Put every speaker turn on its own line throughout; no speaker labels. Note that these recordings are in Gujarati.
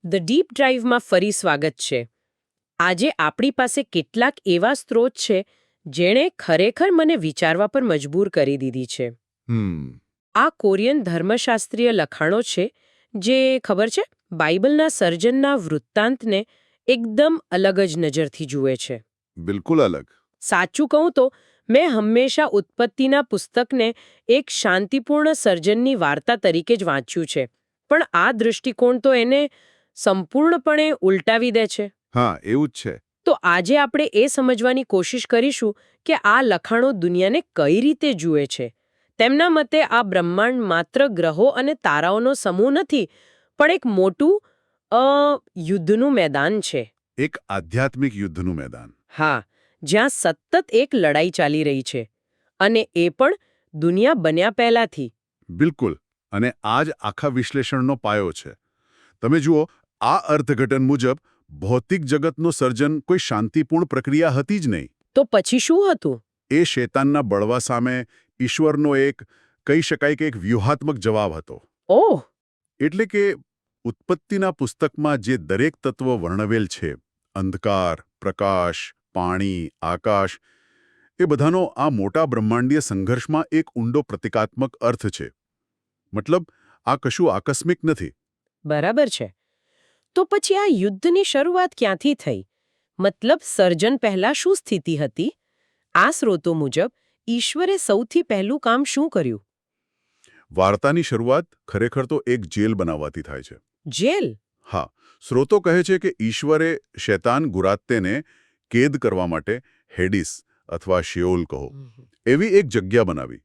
ધ ડીપ ડ્રાઈવમાં ફરી સ્વાગત છે. આજે આપણી પાસે કેટલાક એવા સ્ત્રોત છે જેણે ખરેખર મને વિચારવા પર મજબૂર કરી દીધી છે. આ કોરિયન ધર્મશાસ્ત્રીય લખાણો છે જે ખબર છે બાઇબલના સર્જનના વૃત્તાંતને એકદમ અલગ જ નજરથી જુએ છે.
બિલકુલ અલગ.
સાચું કહું તો મેં હંમેશા ઉત્પત્તિના પુસ્તકને એક શાંતિપૂર્ણ સર્જનની વાર્તા તરીકે જ વાંચ્યું છે, પણ આ દૃષ્ટિકોણ તો એને સંપૂર્ણપણે ઉલટાવી દે છે.
હા, એવું જ છે.
તો આજે આપણે એ સમજવાની કોશિશ કરીશું કે આ લખાણો દુનિયાને કઈ રીતે જુએ છે. તેમના મતે આ બ્રહ્માંડ માત્ર ગ્રહો અને તારાઓનો સમૂહ નથી, પણ એક મોટું યુદ્ધનું મેદાન છે.
એક આધ્યાત્મિક યુદ્ધનું મેદાન.
હા, જ્યાં સતત એક લડાઈ ચાલી રહી છે, અને એ પણ દુનિયા બન્યા પહેલાથી.
બિલકુલ. અને આ જ આખા વિશ્લેષણનો પાયો છે. તમે જુઓ, આ અર્થઘટન મુજબ ભૌતિક જગતનું સર્જન કોઈ શાંતિપૂર્ણ પ્રક્રિયા હતી જ નહીં.
તો પછી શું હતું?
એ શેતાનના બળવા સામે ઈશ્વરનો એક કહી શકાય કે એક વ્યૂહાત્મક જવાબ હતો.
ઓહ!
એટલે કે ઉત્પત્તિના પુસ્તકમાં જે દરેક તત્વ વર્ણવેલ છે, અંધકાર, પ્રકાશ, પાણી, આકાશ, એ બધાનો આ મોટા બ્રહ્માંડીય સંઘર્ષમાં એક ઊંડો પ્રતિકાત્મક અર્થ છે. મતલબ, આ કશું આકસ્મિક નથી.
બરાબર છે. તો પછી આ યુદ્ધની શરૂઆત ક્યાંથી થઈ? મતલબ, સર્જન પહેલા શું સ્થિતિ હતી? આ સ્રોતો મુજબ ઈશ્વરે સૌથી પહેલું કામ શું કર્યું?
વાર્તાની શરૂઆત ખરેખર તો એક જેલ બનાવવાથી થાય છે.
જેલ?
હા, સ્રોતો કહે છે કે ઈશ્વરે શૈતાન ગુરાત્તેને કેદ કરવા માટે હેડિસ અથવા શિઓલ કહો એવી એક જગ્યા બનાવી.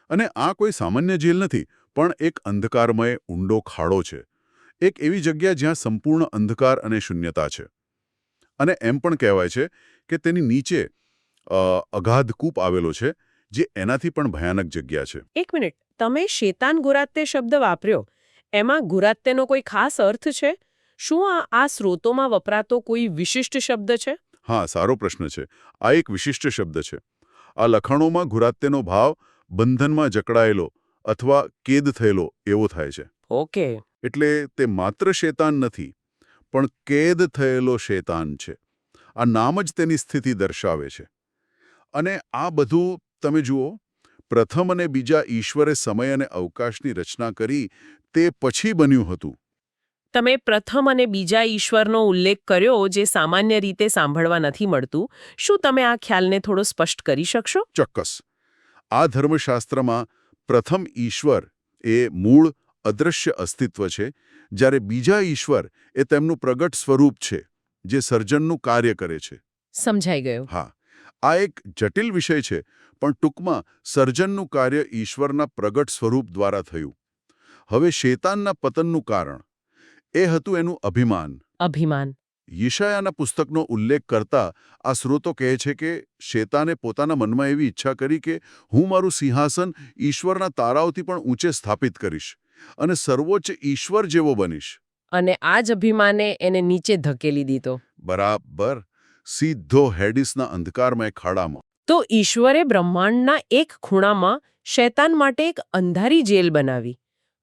અને આ કોઈ સામાન્ય જેલ નથી, પણ એક અંધકારમય ઊંડો ખાડો છે. એક એવી જગ્યા જ્યાં સંપૂર્ણ અંધકાર અને શૂન્યતા છે. અને એમ પણ કહેવાય છે કે તેની નીચે અગાધ કૂપ આવેલો છે, જે એનાથી પણ ભયાનક જગ્યા છે.
એક મિનિટ, તમે શેતાન ગુરાત્તે શબ્દ વાપર્યો, એમાં ગુરાત્તેનો કોઈ ખાસ અર્થ છે? શું આ સ્રોતોમાં વપરાતો કોઈ વિશિષ્ટ શબ્દ છે?
હા, સારો પ્રશ્ન છે. આ એક વિશિષ્ટ શબ્દ છે. આ લખાણોમાં ગુરાત્તેનો ભાવ બંધનમાં જકડાયેલો અથવા કેદ થયેલો એવો થાય છે.
ઓકે.
એટલે તે માત્ર શેતાન નથી, પણ કેદ થયેલો શેતાન છે. આ નામ જ તેની સ્થિતિ દર્શાવે છે. અને આ બધું તમે જુઓ, પ્રથમ અને બીજા ઈશ્વરે સમય અને અવકાશની રચના કરી તે પછી બન્યું હતું.
તમે પ્રથમ અને બીજા ઈશ્વરનો ઉલ્લેખ કર્યો, જે સામાન્ય રીતે સાંભળવા નથી મળતું. શું તમે આ ખ્યાલને થોડો સ્પષ્ટ કરી શકશો?
ચોક્કસ. આ ધર્મશાસ્ત્રમાં પ્રથમ ઈશ્વર એ મૂળ અદૃશ્ય અસ્તિત્વ છે, જ્યારે બીજા ઈશ્વર એ તેમનું પ્રગટ સ્વરૂપ છે, જે સર્જનનું કાર્ય કરે છે.
સમજાઈ ગયું.
હા, આ એક જટિલ વિષય છે, પણ ટૂંકમાં સર્જનનું કાર્ય ઈશ્વરના પ્રગટ સ્વરૂપ દ્વારા થયું. હવે શેતાનના પતનનું કારણ એ હતું એનું અભિમાન.
અભિમાન.
યશાયાના પુસ્તકનો ઉલ્લેખ કરતા આ સ્રોતો કહે છે કે શેતાને પોતાના મનમાં એવી ઈચ્છા કરી કે હું મારું સિંહાસન ઈશ્વરના તારાઓથી પણ ઊંચે સ્થાપિત કરીશ અને સર્વોચ્ચ ઈશ્વર જેવો બનીશ.
અને આ જ અભિમાને એને નીચે ધકેલી દીધો.
બરાબર, સીધો હેડિસના અંધકારમય ખાડામાં.
તો ઈશ્વરે બ્રહ્માંડના એક ખૂણામાં શૈતાન માટે એક અંધારી જેલ બનાવી.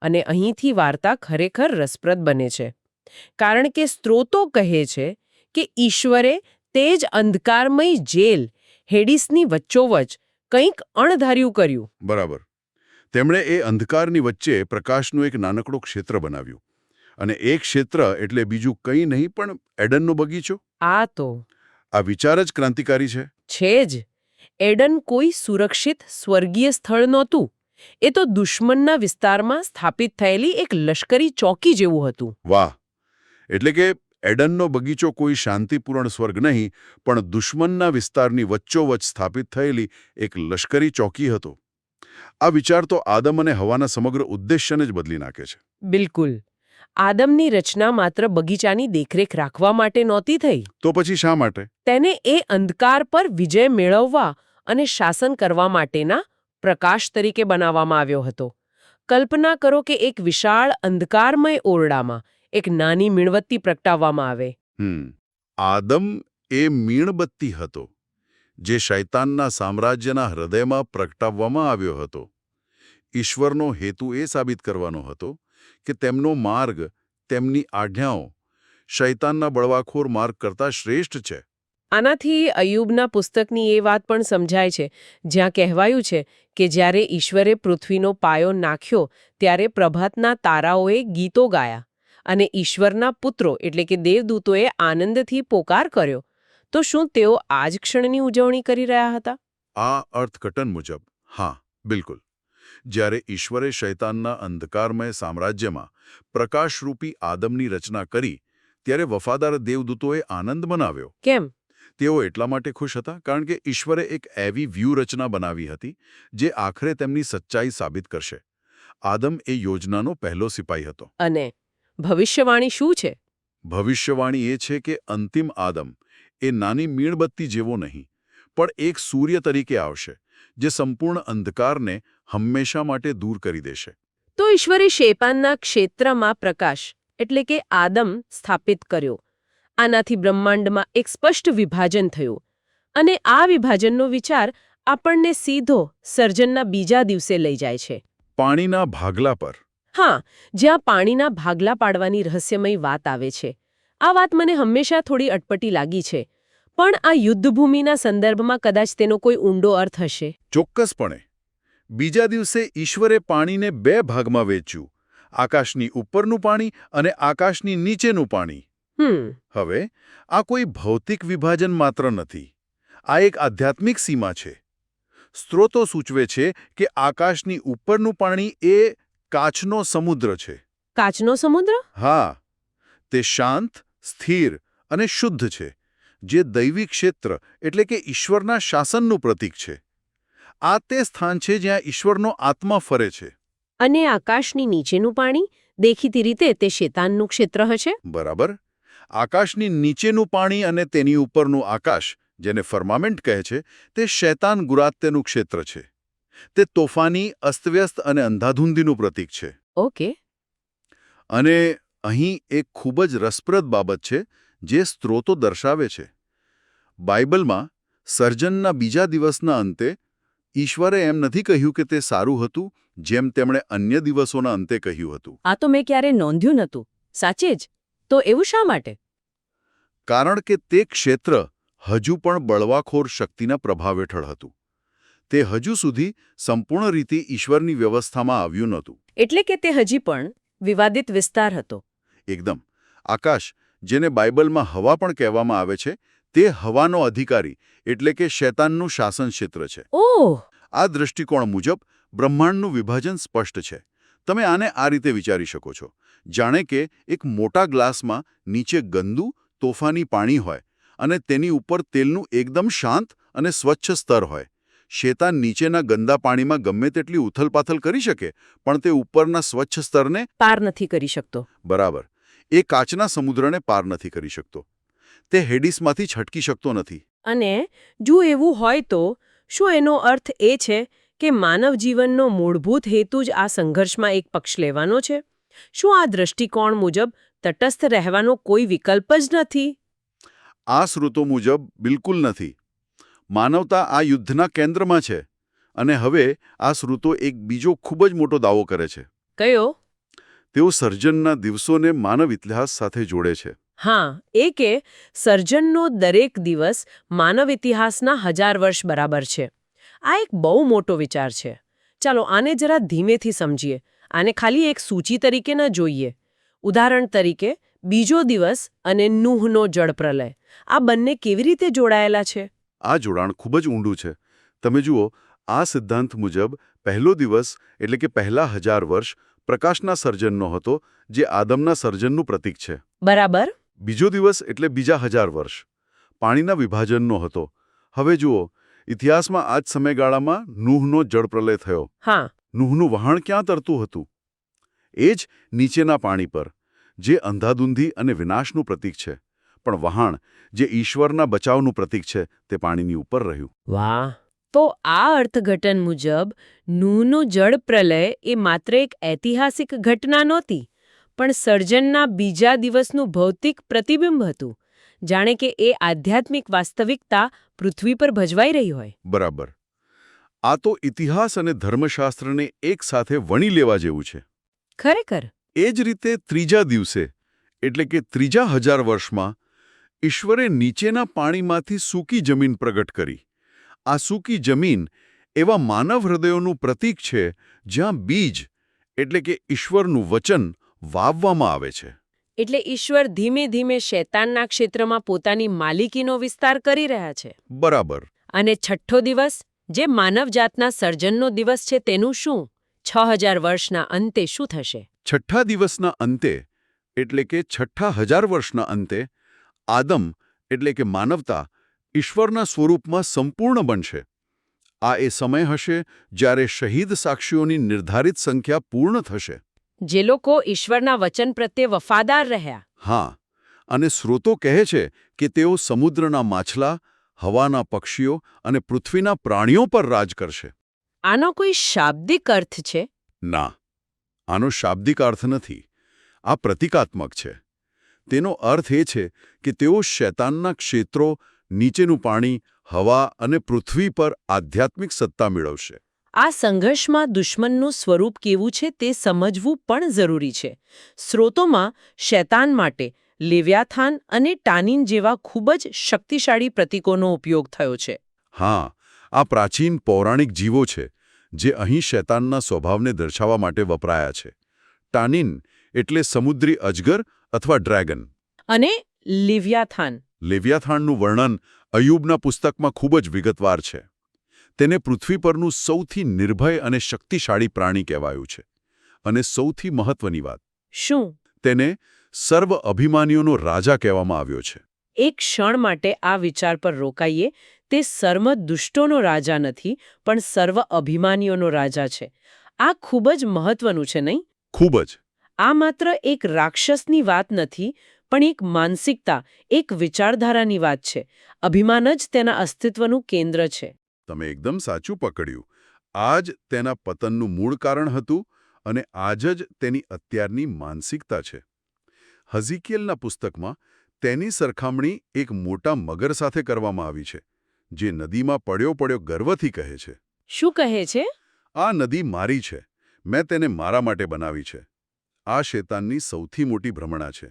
અને અહીંથી વાર્તા ખરેખર રસપ્રદ બને છે. કારણ કે સ્ત્રોતો કહે છે કે ઈશ્વરે તે જ અંધકારમય જેલ હેડિસની વચ્ચોવચ કંઈક અણધાર્યું કર્યું.
બરાબર. તેમણે એ અંધકારની વચ્ચે પ્રકાશનું એક નાનકડું ક્ષેત્ર બનાવ્યું. અને એ ક્ષેત્ર એટલે બીજું કંઈ નહીં પણ એડનનો બગીચો. આ વિચાર જ ક્રાંતિકારી છે.
છે જ. એડન કોઈ સુરક્ષિત સ્વર્ગીય સ્થળ નહોતું. એ તો દુશ્મનના વિસ્તારમાં સ્થાપિત થયેલી એક લશ્કરી ચોકી જેવું હતું.
વાહ! એટલે કે એડનનો બગીચો કોઈ શાંતિપૂર્ણ સ્વર્ગ નહીં, પણ દુશ્મનના વિસ્તારની વચ્ચોવચ્ચ સ્થાપિત થયેલી એક લશ્કરી ચોકી હતો. આ વિચાર તો આદમ અને હવાના સમગ્ર ઉદ્દેશ્યને જ બદલી નાખે છે.
બિલકુલ. આદમની રચના માત્ર બગીચાની દેખરેખ રાખવા માટે નહોતી થઈ.
તો પછી શા માટે?
તેને એ અંધકાર પર વિજય મેળવવા અને શાસન કરવા માટેના પ્રકાશ તરીકે બનાવવામાં આવ્યો હતો. કલ્પના કરો કે એક વિશાળ અંધકારમય ઓરડામાં એક નાની મીણબત્તી પ્રગટાવવામાં આવે.
આદમ એ મીણબત્તી હતો, જે શૈતાનના સામ્રાજ્યના હૃદયમાં પ્રગટાવવામાં આવ્યો હતો. ઈશ્વરનો હેતુ એ સાબિત કરવાનો હતો કે તેમનો માર્ગ તેમની આજ્ઞાઓ શૈતાનના બળવાખોર માર્ગ કરતાં શ્રેષ્ઠ છે.
આનાથી અય્યુબના પુસ્તકની એ વાત પણ સમજાય છે, જ્યાં કહેવાયું છે કે જ્યારે ઈશ્વરે પૃથ્વીનો પાયો નાખ્યો ત્યારે પ્રભાતના તારાઓએ ગીતો ગાયા અને ઈશ્વરના પુત્રો એટલે કે દેવદૂતોએ આનંદથી પોકાર કર્યો. તો શું તેઓ આ જ ક્ષણની ઉજવણી કરી રહ્યા હતા?
આ અર્થઘટન મુજબ હા, બિલકુલ. જ્યારે ઈશ્વરે શૈતાનના અંધકારમય સામ્રાજ્યમાં પ્રકાશરૂપી આદમની રચના કરી ત્યારે વફાદાર દેવદૂતોએ આનંદ મનાવ્યો.
કેમ?
તેઓ એટલા માટે ખુશ હતા કારણ કે ઈશ્વરે એક એવી વ્યૂહરચના બનાવી હતી જે આખરે તેમની સચ્ચાઈ સાબિત કરશે. આદમ એ યોજનાનો પહેલો સિપાહી હતો.
અને ભવિષ્યવાણી શું છે?
ભવિષ્યવાણી એ છે કે અંતિમ આદમ એ નાની મીણબત્તી જેવો નહીં, પણ એક સૂર્ય તરીકે આવશે જે સંપૂર્ણ અંધકારને હંમેશા માટે દૂર કરી દેશે.
તો ઈશ્વરે શૈતાનના ક્ષેત્રમાં પ્રકાશ એટલે કે આદમ સ્થાપિત કર્યો. આનાથી બ્રહ્માંડમાં એક સ્પષ્ટ વિભાજન થયું અને આ વિભાજનનો વિચાર આપણને સીધો સર્જનના બીજા દિવસે લઈ જાય છે.
પાણીના ભાગલા પર.
હા, જ્યાં પાણીના ભાગલા પાડવાની રહસ્યમય વાત આવે છે. આ વાત મને હંમેશા થોડી અટપટી લાગી છે, પણ આ યુદ્ધભૂમિના સંદર્ભમાં કદાચ તેનો કોઈ ઊંડો અર્થ હશે.
ચોક્કસપણે. બીજા દિવસે ઈશ્વરે પાણીને 2 ભાગમાં વહેંચ્યું, આકાશની ઉપરનું પાણી અને આકાશની નીચેનું પાણી. હવે આ કોઈ ભૌતિક વિભાજન માત્ર નથી, આ એક આધ્યાત્મિક સીમા છે. સ્ત્રોતો સૂચવે છે કે આકાશની ઉપરનું પાણી એ કાચનો સમુદ્ર છે.
કાચનો સમુદ્ર?
હા, તે શાંત, સ્થિર અને શુદ્ધ છે, જે દૈવી ક્ષેત્ર એટલે કે ઈશ્વરના શાસનનું પ્રતીક છે. આ તે સ્થાન છે જ્યાં ઈશ્વરનો આત્મા ફરે છે.
અને આકાશની નીચેનું પાણી દેખીતી રીતે તે શૈતાનનું ક્ષેત્ર હશે.
બરાબર. આકાશની નીચેનું પાણી અને તેની ઉપરનું આકાશ, જેને ફર્મામેન્ટ કહે છે, તે શૈતાન ગુરાત્તેનું ક્ષેત્ર છે. તે તોફાની, અસ્તવ્યસ્ત અને અંધાધૂંધીનું પ્રતીક છે.
ઓકે.
અને અહીં એક ખૂબ જ રસપ્રદ બાબત છે જે સ્ત્રોતો દર્શાવે છે. બાઇબલમાં સર્જનના બીજા દિવસના અંતે ઈશ્વરે એમ નથી કહ્યું કે તે સારું હતું જેમ તેમણે અન્ય દિવસોના અંતે કહ્યું હતું.
આ તો મેં ક્યારે નોંધ્યું નહોતું. સાચે જ? તો એવું શા માટે?
કારણ કે તે ક્ષેત્ર હજુ પણ બળવાખોર શક્તિના પ્રભાવ હેઠળ હતું. તે હજુ સુધી સંપૂર્ણ રીતે ઈશ્વરની વ્યવસ્થામાં આવ્યું નહોતું.
એટલે કે તે હજી પણ વિવાદિત વિસ્તાર હતો.
એકદમ. આકાશ, જેને બાઇબલમાં હવા પણ કહેવામાં આવે છે, તે હવાનો અધિકારી એટલે કે શૈતાનનું શાસન ક્ષેત્ર છે.
ઓહ!
આ દૃષ્ટિકોણ મુજબ બ્રહ્માંડનું વિભાજન સ્પષ્ટ છે. તમે આને આ રીતે વિચારી શકો છો, જાણે કે એક મોટા ગ્લાસમાં નીચે ગંદુ, તોફાની પાણી હોય અને તેની ઉપર તેલનું એકદમ શાંત અને સ્વચ્છ સ્તર હોય. શૈતાન નીચેના ગંદા પાણીમાં ગમે તેટલી ઉથલપાથલ કરી શકે, પણ તે ઉપરના સ્વચ્છ સ્તરને
પાર નથી કરી શકતો.
બરાબર. એ કાચના સમુદ્રને પાર નથી કરી શકતો. તે હેડિસમાંથી છટકી શકતો નથી.
અને જો એવું હોય તો શું એનો અર્થ એ છે કે માનવ જીવનનો મૂળભૂત હેતુ જ આ સંઘર્ષમાં એક પક્ષ લેવાનો છે? શું આ દૃષ્ટિકોણ મુજબ તટસ્થ રહેવાનો કોઈ વિકલ્પ જ નથી?
આ સ્ત્રોતો મુજબ બિલકુલ નથી. માનવતા આ યુદ્ધના કેન્દ્રમાં છે. અને હવે આ સ્ત્રોતો એક બીજો ખૂબ જ મોટો દાવો કરે છે.
કયો?
તેઓ સર્જનના દિવસોને માનવ ઇતિહાસ સાથે જોડે છે.
હા, એ કે સર્જનનો દરેક દિવસ માનવ ઇતિહાસના 1000 વર્ષ બરાબર છે. આ એક બહુ મોટો વિચાર છે. ચાલો આને જરા ધીમેથી સમજીએ. આને ખાલી એક સૂચિ તરીકે ન જોઈએ. ઉદાહરણ તરીકે બીજો દિવસ અને નૂહનો જળપ્રલય, આ બંને કેવી રીતે જોડાયેલા છે?
આ જોડાણ ખૂબ જ ઊંડું છે. તમે જુઓ, આ સિદ્ધાંત મુજબ પહેલો દિવસ એટલે કે પહેલા 1000 વર્ષ પ્રકાશના સર્જનનો હતો, જે આદમના સર્જનનું પ્રતીક છે.
બરાબર.
બીજો દિવસ એટલે બીજા 1000 વર્ષ પાણીના વિભાજનનો હતો. હવે જુઓ, ઇતિહાસમાં આ જ સમયગાળામાં નૂહનો જળપ્રલય થયો.
હા.
નૂહનું વહાણ ક્યાં તરતું હતું? એ જ નીચેના પાણી પર, જે અંધાધૂંધી અને વિનાશનું પ્રતીક છે. પણ વહાણ, જે ઈશ્વરના બચાવનું પ્રતીક છે, તે પાણીની ઉપર રહ્યું.
વાહ! તો આ અર્થઘટન મુજબ નૂહનો જળપ્રલય એ માત્ર એક ઐતિહાસિક ઘટના નહોતી, પણ સર્જનના બીજા દિવસનું ભૌતિક પ્રતિબિંબ હતું. જાણે કે એ આધ્યાત્મિક વાસ્તવિકતા પૃથ્વી પર ભજવાઈ રહી હોય.
બરાબર. આ તો ઇતિહાસ અને ધર્મશાસ્ત્રને એક સાથે વણી લેવા જેવું છે.
ખરેખર.
એ જ રીતે ત્રીજા દિવસે એટલે કે ત્રીજા 1000 વર્ષમાં ઈશ્વરે નીચેના પાણીમાંથી સૂકી જમીન પ્રગટ કરી. આ સૂકી જમીન એવા માનવ હૃદયોનું પ્રતીક છે જ્યાં બીજ એટલે કે ઈશ્વરનું વચન વાવવામાં આવે છે.
એટલે ઈશ્વર ધીમે ધીમે શૈતાનના ક્ષેત્રમાં પોતાની માલિકીનો વિસ્તાર કરી રહ્યા છે.
બરાબર.
અને છઠ્ઠો દિવસ, જે માનવજાતના સર્જનનો દિવસ છે, તેનું શું? 6000 વર્ષના અંતે શું થશે?
છઠ્ઠા દિવસના અંતે એટલે કે છઠ્ઠા 1000 વર્ષના અંતે આદમ એટલે કે માનવતા ઈશ્વરના સ્વરૂપમાં સંપૂર્ણ બનશે. આ એ સમય હશે જ્યારે શહીદ સાક્ષીઓની નિર્ધારિત સંખ્યા પૂર્ણ થશે.
જે લોકો ઈશ્વરના વચન પ્રત્યે વફાદાર રહ્યા.
હા, અને સ્રોતો કહે છે કે તેઓ સમુદ્રના માછલા, હવાના પક્ષીઓ અને પૃથ્વીના પ્રાણીઓ પર રાજ કરશે.
આનો કોઈ શાબ્દિક અર્થ છે?
ના, આનો શાબ્દિક અર્થ નથી. આ પ્રતિકાત્મક છે. તેનો અર્થ એ છે કે તેઓ શૈતાનના ક્ષેત્રો, નીચેનું પાણી, હવા અને પૃથ્વી પર આધ્યાત્મિક સત્તા મેળવશે.
આ સંઘર્ષમાં દુશ્મનનું સ્વરૂપ કેવું છે તે સમજવું પણ જરૂરી છે. સ્રોતોમાં શૈતાન માટે લેવ્યાથાન અને ટાનિન જેવા ખૂબ જ શક્તિશાળી પ્રતીકોનો ઉપયોગ થયો છે.
હા, આ પ્રાચીન પૌરાણિક જીવો છે જે અહીં શૈતાનના સ્વભાવને દર્શાવવા માટે વપરાયા છે. ટાનિન એટલે સમુદ્રી અજગર અથવા ડ્રેગન.
અને લેવ્યાથાન.
લેવ્યાથાનનું વર્ણન અય્યુબના પુસ્તકમાં ખૂબ જ વિગતવાર છે. તેને પૃથ્વી પરનું સૌથી નિર્ભય અને શક્તિશાળી પ્રાણી કહેવાયું છે. અને સૌથી મહત્વની વાત,
શું?
તેને સર્વ અભિમાનીઓનો રાજા કહેવામાં આવ્યો છે.
એક ક્ષણ માટે આ વિચાર પર રોકાઈએ. તે સર્વ દુષ્ટોનો રાજા નથી, પણ સર્વ અભિમાનીઓનો રાજા છે. આ ખૂબ જ મહત્વનું છે, નહીં?
ખૂબ જ.
આ માત્ર એક રાક્ષસની વાત નથી, પણ એક માનસિકતા, એક વિચારધારાની વાત છે. અભિમાન જ તેના અસ્તિત્વનું કેન્દ્ર છે.
તમે એકદમ સાચું પકડ્યું. આ જ તેના પતનનું મૂળ કારણ હતું અને આજ જ તેની અત્યારની માનસિકતા છે. હઝીકિયલના પુસ્તકમાં તેની સરખામણી એક મોટા મગર સાથે કરવામાં આવી છે, જે નદીમાં પડ્યો ગર્વથી કહે છે.
શું કહે છે?
આ નદી મારી છે, મેં તેને મારા માટે બનાવી છે. આ શૈતાનની સૌથી મોટી ભ્રમણા છે.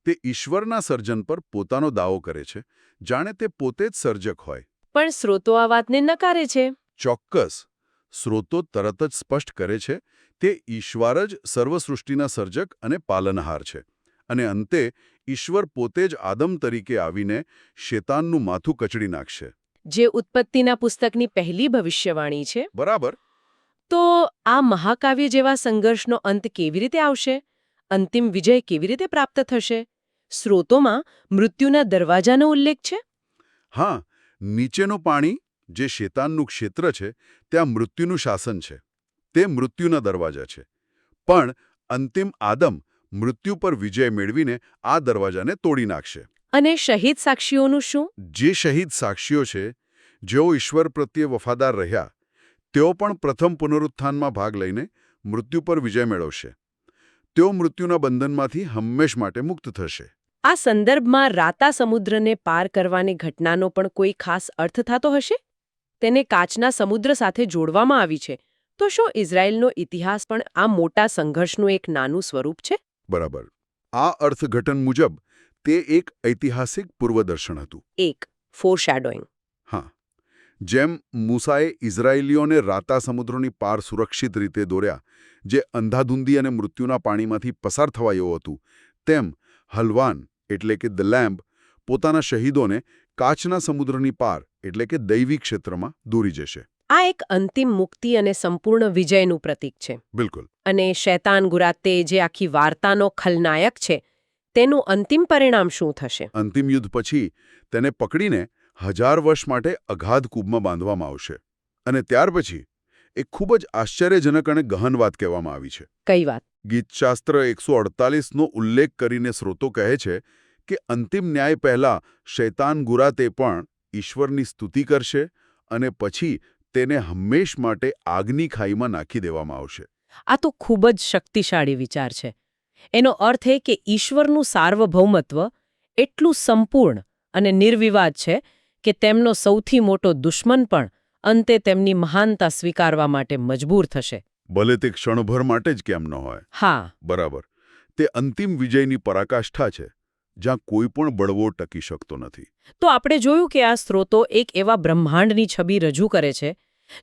તે ઈશ્વરના સર્જન પર પોતાનો દાવો કરે છે, જાણે તે પોતે જ સર્જક હોય.
પણ સ્રોતો આ વાતને નકારે છે.
ચોક્કસ. સ્રોતો તરત જ સ્પષ્ટ કરે છે તે ઈશ્વર જ સર્વસૃષ્ટિના સર્જક અને પાલનહાર છે. અને અંતે ઈશ્વર પોતે જ આદમ તરીકે આવીને શૈતાનનું માથું કચડી નાખશે.
જે ઉત્પત્તિના પુસ્તકની પહેલી ભવિષ્યવાણી છે.
બરાબર.
તો આ મહાકાવ્ય જેવા સંઘર્ષનો અંત કેવી રીતે આવશે? અંતિમ વિજય કેવી રીતે પ્રાપ્ત થશે? સ્રોતોમાં મૃત્યુના દરવાજાનો ઉલ્લેખ છે.
હા, નીચેનું પાણી જે શૈતાનનું ક્ષેત્ર છે ત્યાં મૃત્યુનું શાસન છે. તે મૃત્યુના દરવાજા છે. પણ અંતિમ આદમ મૃત્યુ પર વિજય મેળવીને આ દરવાજાને તોડી નાખશે.
અને શહીદ સાક્ષીઓનું શું?
જે શહીદ સાક્ષીઓ છે, જેઓ ઈશ્વર પ્રત્યે વફાદાર રહ્યા, તેઓ પણ પ્રથમ પુનરુત્થાનમાં ભાગ લઈને મૃત્યુ પર વિજય મેળવશે. તેઓ મૃત્યુના બંધનમાંથી હંમેશ માટે મુક્ત થશે.
આ સંદર્ભમાં રાતા સમુદ્રને પાર કરવાની ઘટનાનો પણ કોઈ ખાસ અર્થ થતો હશે? તેને કાચના સમુદ્ર સાથે જોડવામાં આવી છે. તો શું ઇઝરાયેલનો ઇતિહાસ પણ આ મોટા સંઘર્ષનું એક નાનું સ્વરૂપ છે?
બરાબર. આ અર્થઘટન મુજબ તે એક ઐતિહાસિક પૂર્વદર્શન હતું.
એક ફોરશેડોઈંગ.
હા, જેમ મૂસાએ ઇઝરાયેલીઓને રાતા સમુદ્રની પાર સુરક્ષિત રીતે દોર્યા, જે અંધાધૂંધી અને મૃત્યુના પાણીમાંથી પસાર થવા એવું હતું, તેમ હલવાન એટલે કે ધ લેમ્બ પોતાના શહીદોને કાચના સમુદ્રની પાર એટલે કે દૈવી ક્ષેત્રમાં દોરી જશે.
આ એક અંતિમ મુક્તિ અને સંપૂર્ણ વિજયનું પ્રતીક છે.
બિલકુલ.
અને શૈતાન ગુરાતે જે આખી વાર્તાનો ખલનાયક છે, તેનું અંતિમ પરિણામ શું થશે?
અંતિમ યુદ્ધ પછી તેને પકડીને 1000 વર્ષ માટે અગાધ કૂપમાં બાંધવામાં આવશે. અને ત્યાર પછી એક ખૂબ જ આશ્ચર્યજનક અને ગહન વાત કહેવામાં આવી છે.
કઈ વાત?
ગીતશાસ્ત્ર 148નો ઉલ્લેખ કરીને સ્રોતો કહે છે કે અંતિમ ન્યાય પહેલા શૈતાન ગુરાતે પણ ઈશ્વરની સ્તુતિ કરશે અને પછી તેને હંમેશ માટે આગની ખાઈમાં નાખી દેવામાં આવશે.
આ તો ખૂબ જ શક્તિશાળી વિચાર છે. એનો અર્થ એ કે ઈશ્વરનું સાર્વભૌમત્વ એટલું સંપૂર્ણ અને નિર્વિવાદ છે કે તેમનો સૌથી મોટો દુશ્મન પણ અંતે તેમની મહાનતા સ્વીકારવા માટે મજબૂર થશે.
ભલે તે ક્ષણભર માટે જ કેમ ન હોય.
હા.
બરાબર. તે અંતિમ વિજયની પરાકાષ્ઠા છે જ્યાં કોઈ પણ બળવો ટકી શકતો નથી.
તો આપણે જોયું કે આ સ્ત્રોતો એક એવા બ્રહ્માંડની છબી રજૂ કરે છે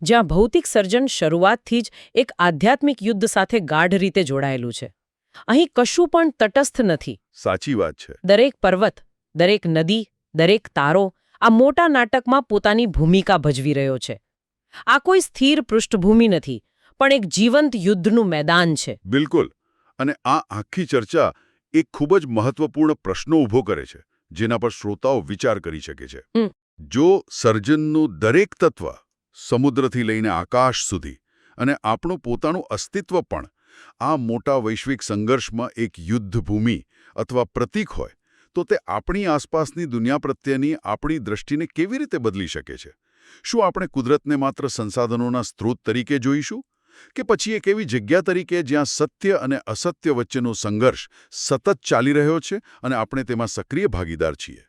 જ્યાં ભૌતિક સર્જન શરૂઆતથી જ એક આધ્યાત્મિક યુદ્ધ સાથે ગાઢ રીતે જોડાયેલું છે. અહીં કશું પણ તટસ્થ નથી.
સાચી વાત છે.
દરેક પર્વત, દરેક નદી, દરેક તારો આ મોટા નાટકમાં પોતાની ભૂમિકા ભજવી રહ્યો છે. આ કોઈ સ્થિર પૃષ્ઠભૂમિ નથી, પણ એક જીવંત યુદ્ધનું મેદાન છે.
બિલકુલ. અને આ આખી ચર્ચા એક ખૂબ જ મહત્વપૂર્ણ પ્રશ્નો ઊભો કરે છે જેના પર શ્રોતાઓ વિચાર કરી શકે છે. જો સર્જનનું દરેક તત્વ, સમુદ્રથી લઈને આકાશ સુધી અને આપણું પોતાનું અસ્તિત્વ પણ આ મોટા વૈશ્વિક સંઘર્ષમાં એક યુદ્ધભૂમિ અથવા પ્રતીક હોય, તો તે આપણી આસપાસની દુનિયા પ્રત્યેની આપણી દૃષ્ટિને કેવી રીતે બદલી શકે છે? શું આપણે કુદરતને માત્ર સંસાધનોના સ્ત્રોત તરીકે જોઈશું, કે પછી એક એવી જગ્યા તરીકે જ્યાં સત્ય અને અસત્ય વચ્ચેનો સંઘર્ષ સતત ચાલી રહ્યો છે અને આપણે તેમાં સક્રિય ભાગીદાર છીએ?